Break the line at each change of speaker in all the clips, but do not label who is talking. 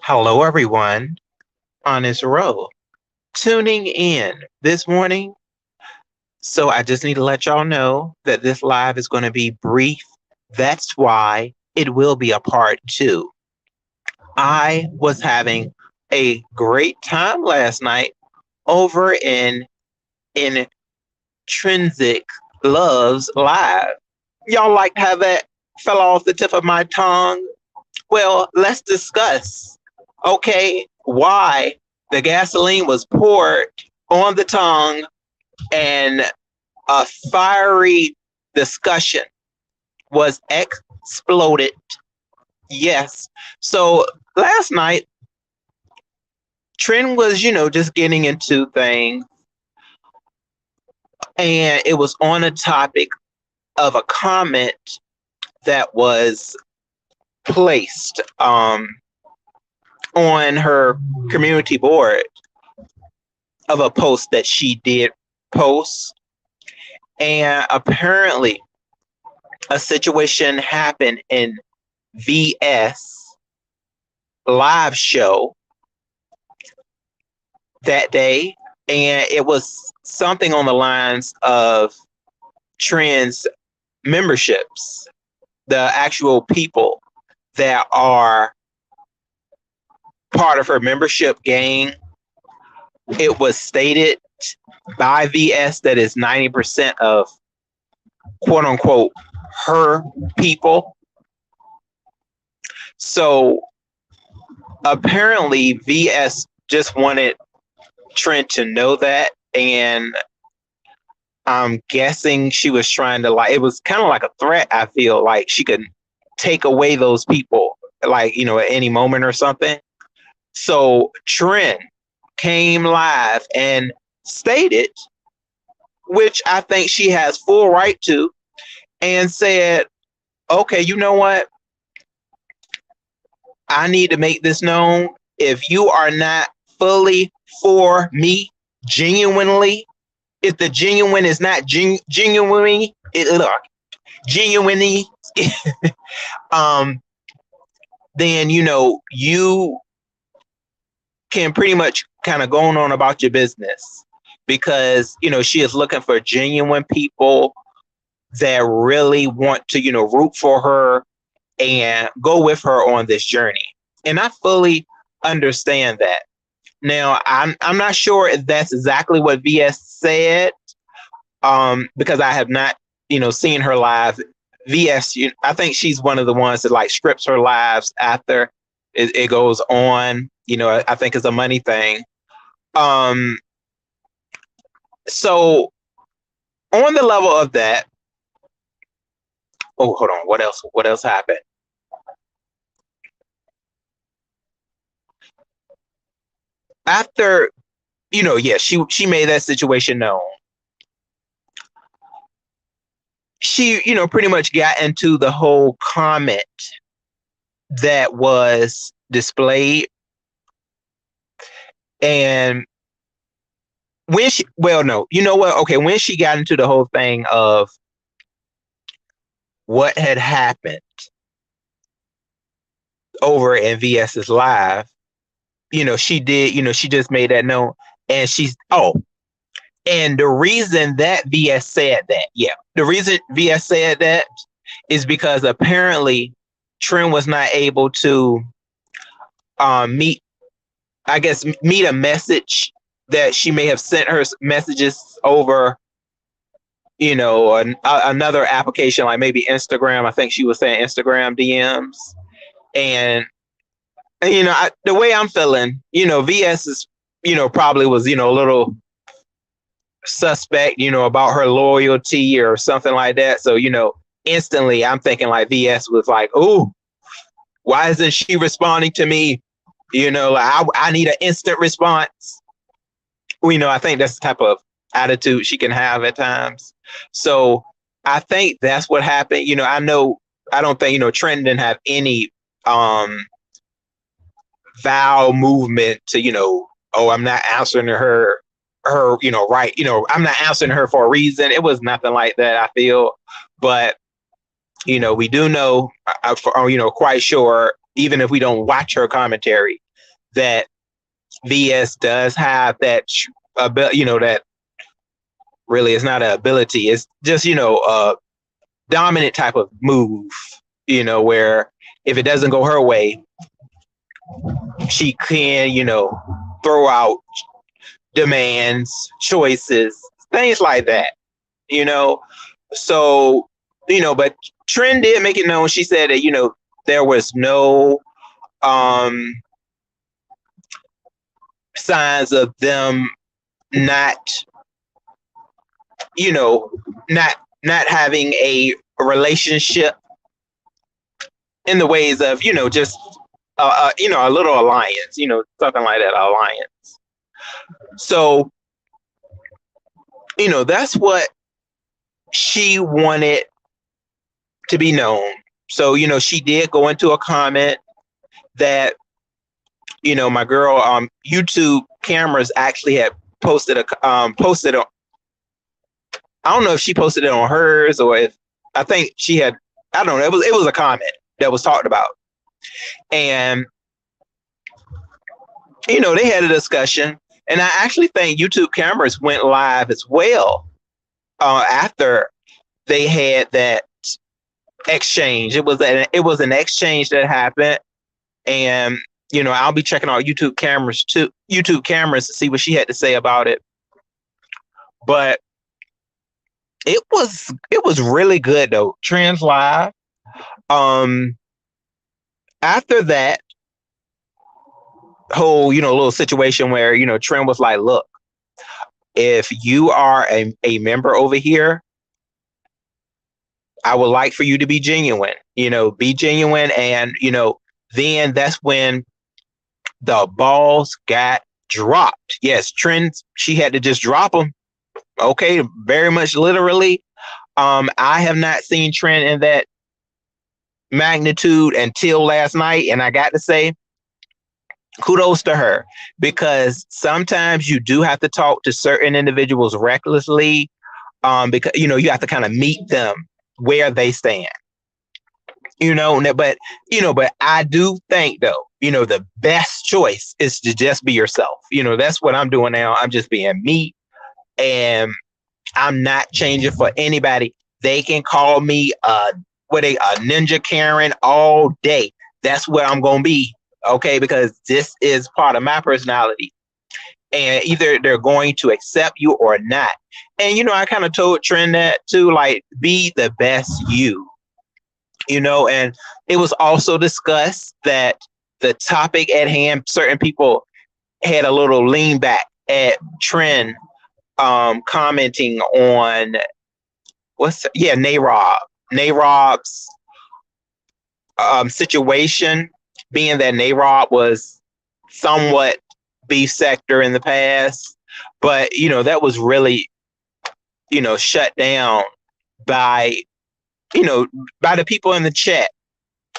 Hello, everyone on this row tuning in this morning. So, I just need to let y'all know that this live is going to be brief. That's why it will be a part two. I was having a great time last night over in Intrinsic Loves Live. Y'all like how that fell off the tip of my tongue? Well, let's discuss, okay, why the gasoline was poured on the tongue and a fiery discussion was exploded. Yes. So last night, Trend was, just getting into things, and it was on a topic of a comment that was placed on her community board of a post that she did post. And apparently, a situation happened in VS live show that day. And it was something on the lines of Trend's memberships, the actual people that are part of her membership gang. It was stated by VS that is 90% of quote unquote her people. So apparently VS just wanted Trent to know that, and I'm guessing she was trying to, like, it was kind of like a threat. I feel like she could take away those people, like, at any moment or something. So Trent came live and stated, which I think she has full right to, and said, okay, you know what? I need to make this known. If you are not fully for me, genuinely, if the genuine is not genuinely, genuinely, then you can pretty much kind of go on about your business, because she is looking for genuine people that really want to root for her and go with her on this journey. And I fully understand that. Now, I'm not sure if that's exactly what VS said, because I have not seen her live. VS, I think she's one of the ones that like scripts her lives after it goes on. I think it's a money thing. So on the level of that, oh, hold on, what else? What else happened? After, yeah, she made that situation known. She, pretty much got into the whole comment that was displayed. And when she, well, no, you know what? Okay, when she got into the whole thing of what had happened over in VS's live, she did, she just made that known. And and the reason that VS said that, yeah, the reason VS said that is because apparently Trent was not able to meet a message that she may have sent her messages over, another application, like maybe Instagram. I think she was saying Instagram DMs. And the way I'm feeling, VS is, probably was, a little suspect, about her loyalty or something like that. So, instantly I'm thinking like VS was like, oh, why isn't she responding to me? Like I need an instant response. I think that's the type of attitude she can have at times. So I think that's what happened. I don't think, Trent didn't have any vow movement to, oh, I'm not answering her, right. I'm not answering her for a reason. It was nothing like that, I feel. But, we do know, quite sure even if we don't watch her commentary, that VS does have that that really is not an ability. It's just, a dominant type of move, where if it doesn't go her way, she can, throw out demands, choices, things like that, you know. So, but Trin did make it known. She said that, there was no signs of them not, not having a relationship in the ways of, just a little alliance, something like that, alliance. So, that's what she wanted to be known. So, she did go into a comment that, my girl, YouTube Cameras actually had posted posted on. I don't know if she posted it on hers or if I think she had. I don't know. It was a comment that was talked about, and they had a discussion, and I actually think YouTube Cameras went live as well after they had that exchange. It was an exchange that happened, and I'll be checking out YouTube Cameras to see what she had to say about it. But it was really good though. Trends live. After that whole little situation where Trend was like, look, if you are a member over here, I would like for you to be genuine, be genuine. And, then that's when the balls got dropped. Yes, Trend, she had to just drop them. Okay, very much literally. I have not seen Trend in that magnitude until last night. And I got to say, kudos to her, because sometimes you do have to talk to certain individuals recklessly, because, you have to kind of meet them where they stand. But I do think though, the best choice is to just be yourself. That's what I'm doing now. I'm just being me, and I'm not changing for anybody. They can call me a ninja Karen all day. That's what I'm gonna be, okay? Because this is part of my personality, and either they're going to accept you or not. And I kind of told Trend that too, like, be the best you. And it was also discussed that the topic at hand, certain people had a little lean back at Trend commenting on Nayrob's situation, being that Nayrob was somewhat beef sector in the past, but that was really shut down by by the people in the chat.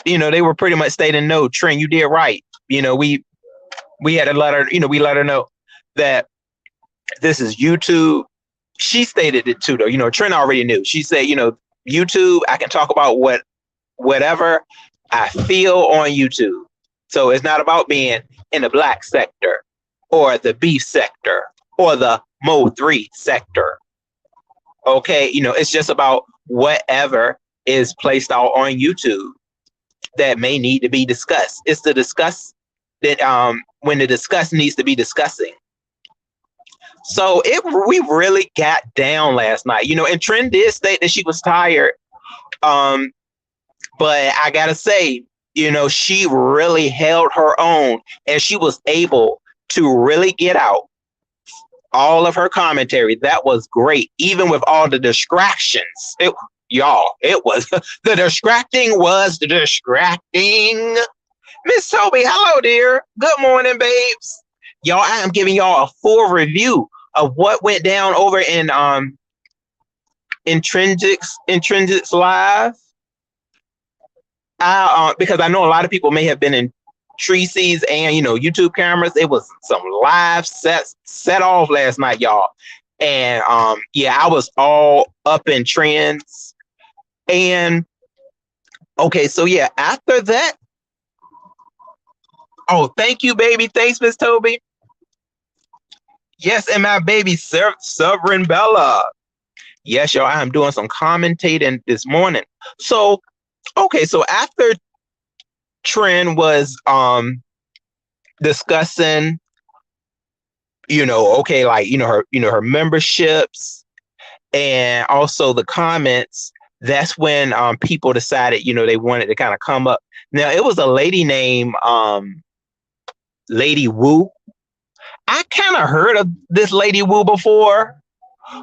They were pretty much stating, no, Trent, you did right. We had to let her, we let her know that this is YouTube. She stated it too, though. Trent already knew. She said, YouTube, I can talk about whatever I feel on YouTube. So it's not about being in the black sector or the beef sector or the Mo 3 sector. Okay, it's just about whatever is placed out on YouTube that may need to be discussed. It's the discuss that when the discuss needs to be discussing. So we really got down last night, and Trend did state that she was tired. But I gotta say, she really held her own, and she was able to really get out all of her commentary. That was great, even with all the distractions. It was the distracting was the distracting. Miss Toby, hello, dear. Good morning, babes. Y'all, I am giving y'all a full review of what went down over in Intrinsic's live. Because I know a lot of people may have been in Treacy's and YouTube Cameras. It was some live set off last night, y'all. And I was all up in trends. And okay, so after that, Oh, thank you, baby. Thanks, Miss Toby. Yes, and my baby, Sovereign Bella. Yes, y'all, I'm doing some commentating this morning. So, okay, so after Trend was discussing, okay, like, her memberships and also the comments, that's when people decided, they wanted to kind of come up. Now, it was a lady named Lady Wu. I kind of heard of this Lady Wu before,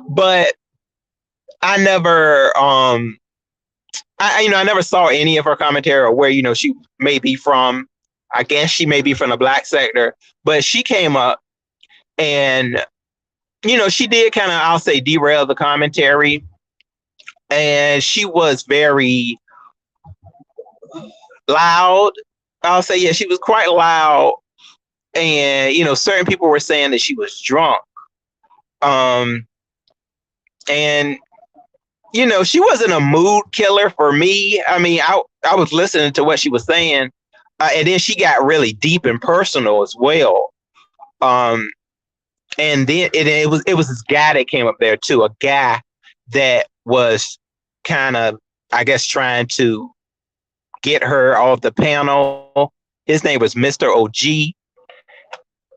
but I never I never saw any of her commentary or where she may be from. I guess she may be from the black sector, but she came up and she did kind of, I'll say, derail the commentary, and she was very loud. I'll say, yeah, she was quite loud, and certain people were saying that she was drunk. Um, and she wasn't a mood killer for me. I mean, I was listening to what she was saying, and then she got really deep and personal as well. Um, and then it was this guy that came up there too, a guy that was kind of, I guess, trying to get her off the panel. His name was Mr. OG,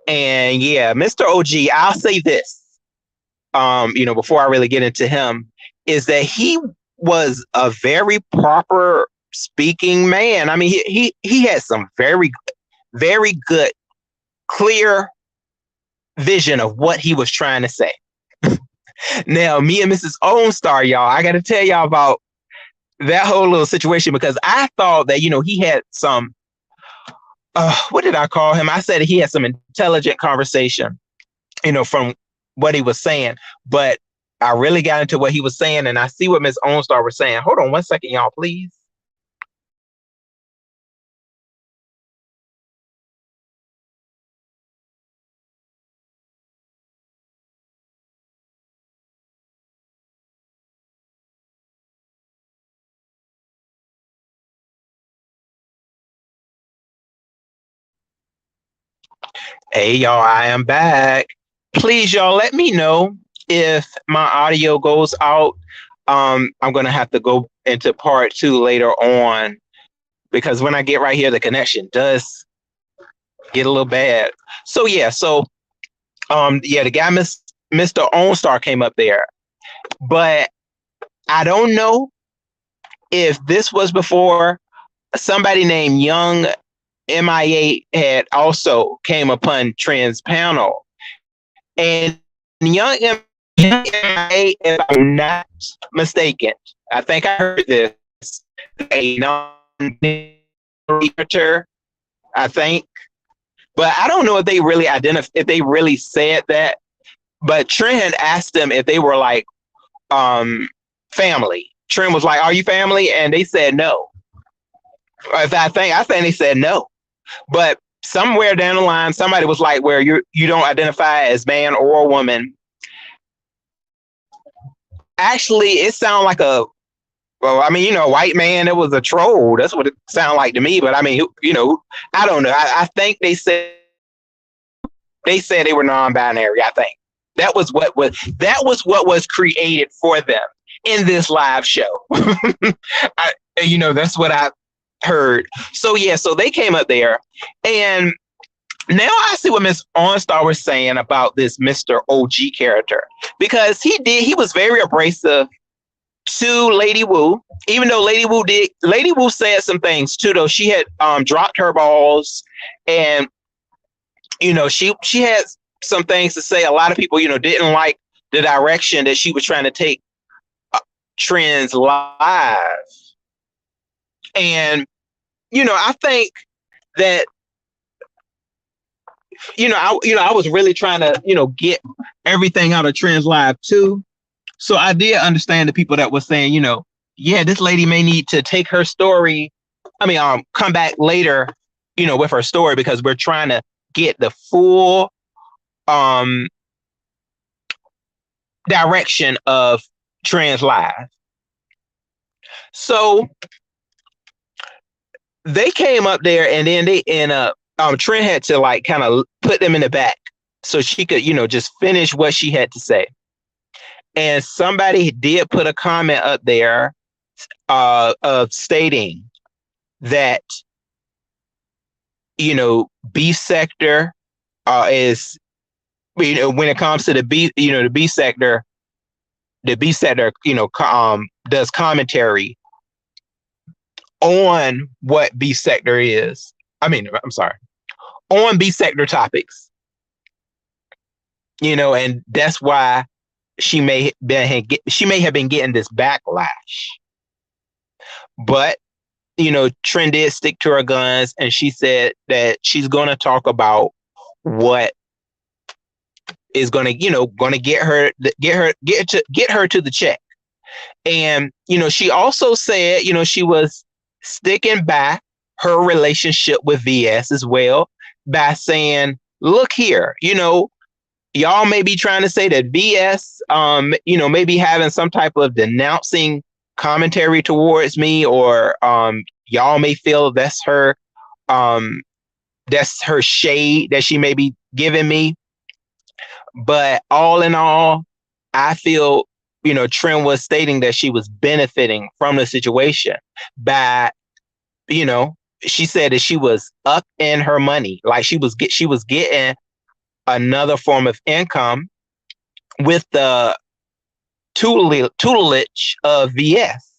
and yeah, Mr. OG. I'll say this, before I really get into him, is that he was a very proper speaking man. I mean, he had some very good, clear vision of what he was trying to say. Now, me and Mrs. OwnStar, y'all, I got to tell y'all about that whole little situation, because I thought that, he had some, what did I call him? I said he had some intelligent conversation, from what he was saying, but I really got into what he was saying, and I see what Miss OwnStar was saying. Hold on one second, y'all, please. Hey, y'all, I am back. Please, y'all, let me know if my audio goes out. I'm going to have to go into part two later on, because when I get right here, the connection does get a little bad. So, yeah, the guy, Mr. OnStar, came up there, but I don't know if this was before somebody named Young MIA had also came upon Trend's panel. And Young MIA, if I'm not mistaken, I think I heard this, a non-reader, I think. But I don't know if they really if they really said that. But Trent had asked them if they were like family. Trent was like, "Are you family?" And they said no. I think they said no. But somewhere down the line, somebody was like, "Where you don't identify as man or woman." Actually, it sounded like well, I mean, white man. It was a troll. That's what it sounded like to me. But I mean, I don't know. I think they said they were non-binary. I think that was what was created for them in this live show. That's what I heard. So yeah, so they came up there, and now I see what Miss OnStar was saying about this Mr. OG character, because he was very abrasive to Lady Wu, even though Lady Wu said some things too, though. She had dropped her balls, and she had some things to say. A lot of people didn't like the direction that she was trying to take Trends live. And I think that I was really trying to get everything out of Trends live too. So I did understand the people that were saying, yeah, this lady may need to take her story. I mean, come back later, with her story, because we're trying to get the full direction of Trends live. So they came up there, and then they end up Trent had to like kind of put them in the back so she could, just finish what she had to say. And somebody did put a comment up there of stating that, B sector is, when it comes to the B sector, does commentary on what B sector is. I'm sorry, on B sector topics, and that's why she may have been getting this backlash. But Trend did stick to her guns, and she said that she's going to talk about what is going to get her to the check. And she also said she was sticking by her relationship with VS as well, by saying, look here, y'all may be trying to say that VS may be having some type of denouncing commentary towards me, or y'all may feel that's her shade that she may be giving me. But all in all, I feel Trent was stating that she was benefiting from the situation by, she said that she was up in her money, like she was getting another form of income with the tutelage of VS.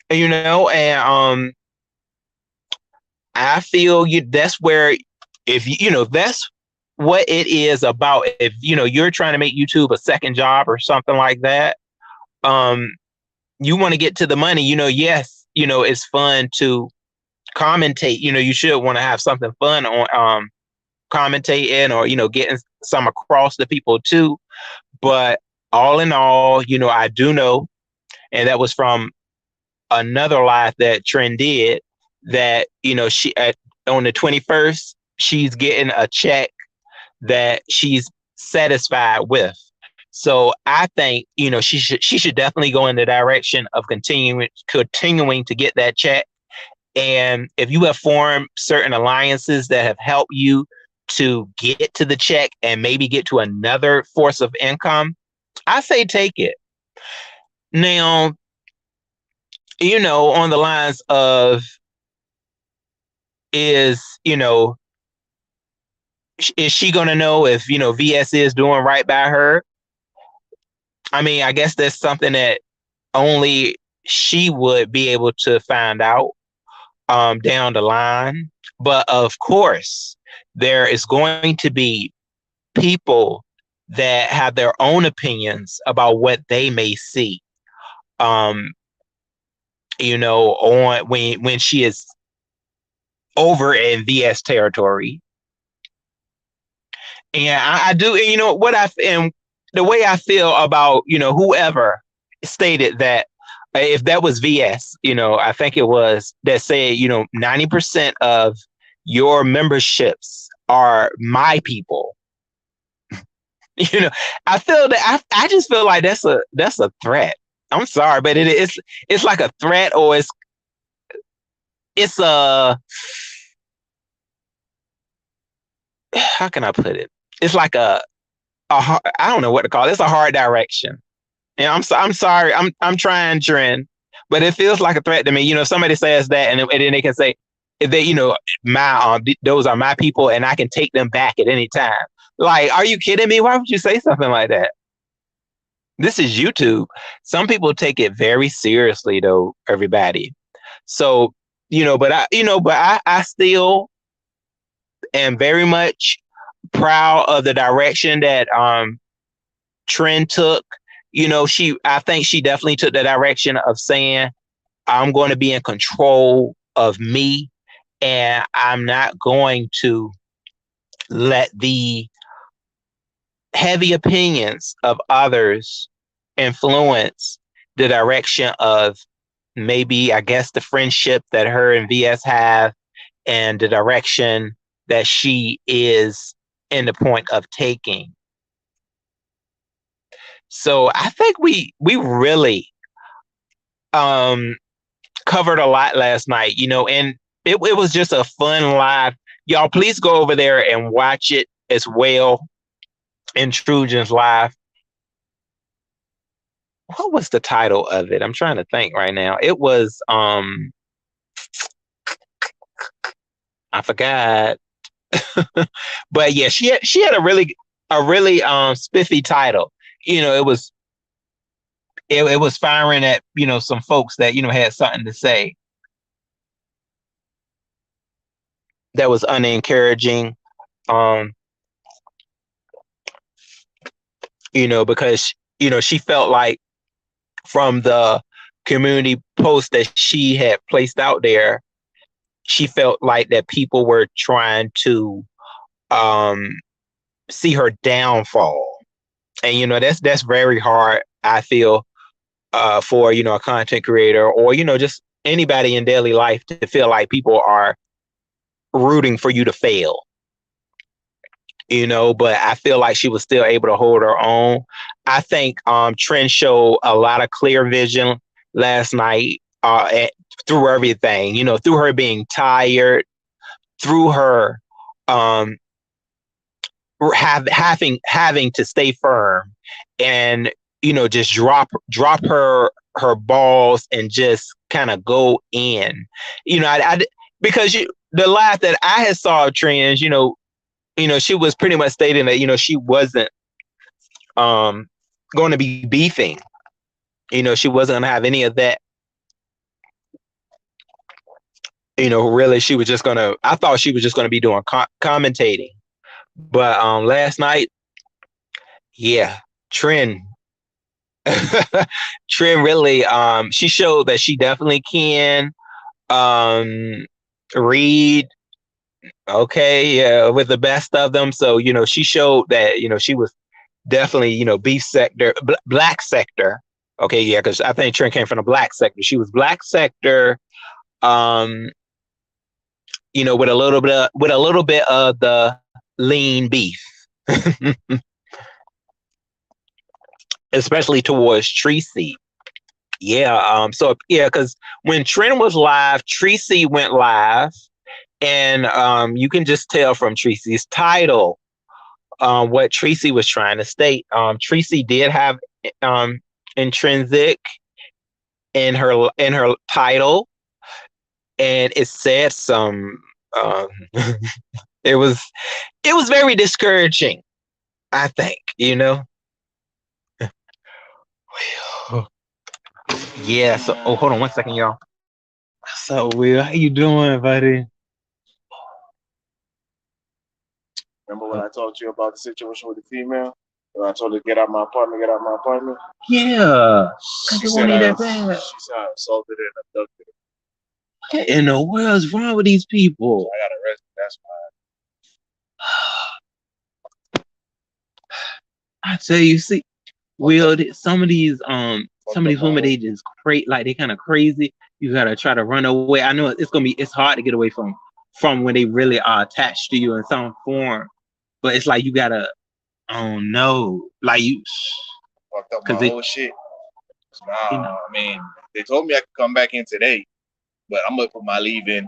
And I feel that's where, if that's what it is about. If you're trying to make YouTube a second job or something like that, you want to get to the money. Yes, it's fun to commentate. You should want to have something fun on commentating, or getting some across to people too. But all in all, I do know, and that was from another live that Trend did, that she on the 21st, she's getting a check that she's satisfied with. So I think she should definitely go in the direction of continuing to get that check. And if you have formed certain alliances that have helped you to get to the check and maybe get to another source of income, I say take it. Now, on the lines of, is she going to know if, VS is doing right by her? I guess that's something that only she would be able to find out down the line. But of course, there is going to be people that have their own opinions about what they may see. On when she is over in VS territory. And I do, and the way I feel about, whoever stated that, if that was VS, I think it was, that said, 90% of your memberships are my people. I feel that I just feel like that's a threat. I'm sorry, but it's like a threat, or it's a, how can I put it? It's like a I don't know what to call it. It's a hard direction. And I'm sorry. I'm trying, Trend, but it feels like a threat to me. If somebody says that, and then they can say, if they, my those are my people, and I can take them back at any time. Like, are you kidding me? Why would you say something like that? This is YouTube. Some people take it very seriously, though, everybody. So, I still am very much proud of the direction that Trend took. I think she definitely took the direction of saying, I'm going to be in control of me, and I'm not going to let the heavy opinions of others influence the direction of, maybe, I guess, the friendship that her and VS have, and the direction that she is in the point of taking. So I think we really covered a lot last night, and it was just a fun live Y'all, please go over there and watch it as well. Intrusions Live. What was the title of it? I'm trying to think right now. It was I forgot. But yeah, she had a really spiffy title. It was firing at some folks that had something to say that was unencouraging. Um, because she felt like from the community post that she had placed out there, she felt like that people were trying to um see her downfall. And that's very hard, I feel, for a content creator, or just anybody in daily life, to feel like people are rooting for you to fail. But I feel like she was still able to hold her own. I think Trent showed a lot of clear vision last night, through everything, through her being tired, through her um having to stay firm, and just drop her balls and just kind of go in. Because the last that I had saw of Trends, she was pretty much stating that she wasn't um going to be beefing. She wasn't going to have any of that. Really, she was just gonna. I thought she was just going to be doing commentating, but last night, yeah, Trend. Trend really, she showed that she definitely can um read. Okay, yeah, with the best of them. So she showed that she was definitely beef sector, black sector. Okay, yeah, because I think Trent came from the black sector. She was black sector, um with a little bit of the lean beef, especially towards Tracy. Yeah, so yeah, because when Trent was live, Tracy went live, and you can just tell from Tracy's title what Tracy was trying to state. Tracy did have um intrinsic in her title, and it said some um it was very discouraging, I think. Yeah, so hold on one second, y'all. So Will, how you doing, buddy?
Remember when I talked to you about the situation with the female? When I told her to get out my apartment, get out my apartment?
Yeah, I
She
just
said
wanted
I,
that bad.
she said I assaulted her and abducted her.
What in the world's wrong with these people?
I got arrested. That's why.
I tell you, see, Will, some of these women,
Whole,
they just like they kind of crazy. You gotta try to run away. I know it's hard to get away from when they really are attached to you in some form, but it's like you gotta, oh no, like you,
fucked up
because
my whole shit. So now, I mean, they told me I could come back in today, but I'm gonna put my leave in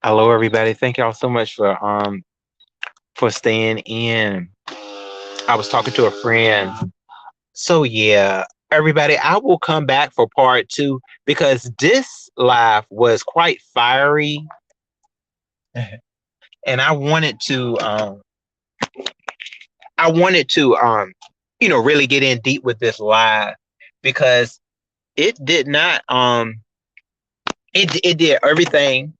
Hello, everybody. Thank y'all so much for staying in. I was talking to a friend. So yeah, everybody, I will come back for part two because this live was quite fiery, and I wanted to really get in deep with this live because it did not it did everything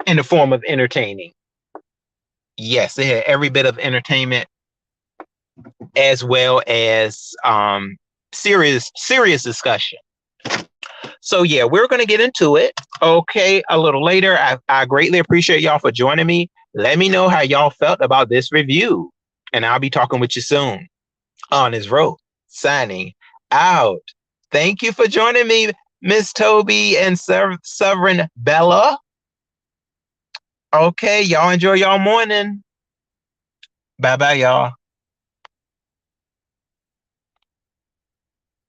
in the form of entertaining. Yes, it had every bit of entertainment as well as serious discussion. So yeah, we're gonna get into it. Okay, a little later. I greatly appreciate y'all for joining me. Let me know how y'all felt about this review, and I'll be talking with you soon on his road. Signing out. Thank you for joining me, Miss Toby and Sovereign Bella. Okay, y'all enjoy y'all morning. Bye bye, y'all.